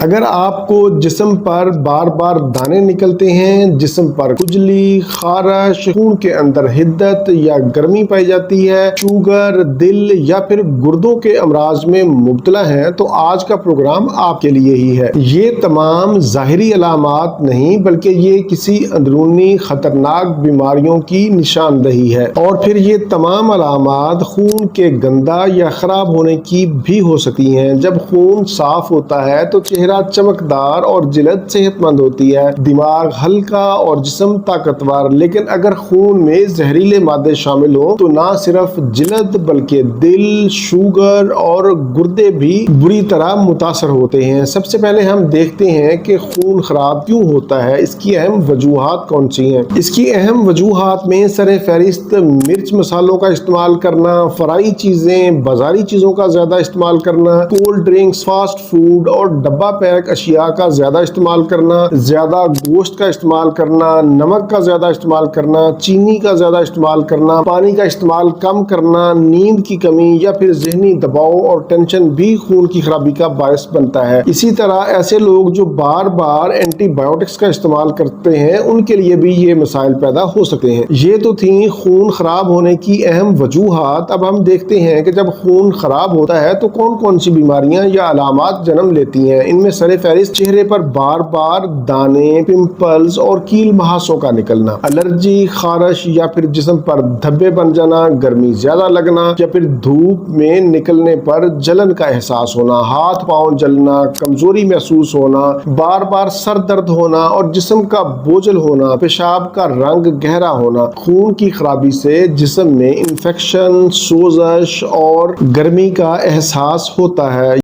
اگر آپ کو جسم پر بار بار دانے نکلتے ہیں، جسم پر کھجلی، خارش، خون کے اندر حدت یا گرمی پائی جاتی ہے، شوگر، دل یا پھر گردوں کے امراض میں مبتلا ہیں، تو آج کا پروگرام آپ کے لیے ہی ہے۔ یہ تمام ظاہری علامات نہیں بلکہ یہ کسی اندرونی خطرناک بیماریوں کی نشاندہی ہے، اور پھر یہ تمام علامات خون کے گندا یا خراب ہونے کی بھی ہو سکتی ہیں۔ جب خون صاف ہوتا ہے تو چہرہ چمکدار اور جلد صحت مند ہوتی ہے، دماغ ہلکا اور جسم طاقتور۔ لیکن اگر خون میں زہریلے مادے شامل ہوں تو نہ صرف جلد بلکہ دل، شوگر اور گردے بھی بری طرح متاثر ہوتے ہیں۔ سب سے پہلے ہم دیکھتے ہیں کہ خون خراب کیوں ہوتا ہے، اس کی اہم وجوہات کون سی ہیں۔ اس کی اہم وجوہات میں سر فہرست مرچ مسالوں کا استعمال کرنا، فرائی چیزیں، بازاری چیزوں کا زیادہ استعمال کرنا، کولڈ ڈرنکس، فاسٹ فوڈ اور ڈبہ پیک اشیاء کا زیادہ استعمال کرنا، زیادہ گوشت کا استعمال کرنا، نمک کا زیادہ استعمال کرنا، چینی کا زیادہ استعمال کرنا، پانی کا استعمال کم کرنا، نیند کی کمی یا پھر ذہنی دباؤ اور ٹینشن بھی خون کی خرابی کا باعث بنتا ہے۔ اسی طرح ایسے لوگ جو بار بار اینٹی بایوٹکس کا استعمال کرتے ہیں، ان کے لیے بھی یہ مسائل پیدا ہو سکتے ہیں۔ یہ تو تھیں خون خراب ہونے کی اہم وجوہات۔ اب ہم دیکھتے ہیں کہ جب خون خراب ہوتا ہے تو کون کون سی بیماریاں یا علامات جنم لیتی ہیں۔ ان میں سر فہرست چہرے پر بار بار دانے، پمپلز اور کیل مہاسوں کا نکلنا، الرجی، خارش یا پھر جسم پر دھبے بن جانا، گرمی زیادہ لگنا یا پھر دھوپ میں نکلنے پر جلن کا احساس ہونا، ہاتھ پاؤں جلنا، کمزوری محسوس ہونا، بار بار سر درد ہونا اور جسم کا بوجھل ہونا، پیشاب کا رنگ گہرا ہونا۔ خون کی خرابی سے جسم میں انفیکشن، سوزش اور گرمی کا احساس ہوتا ہے۔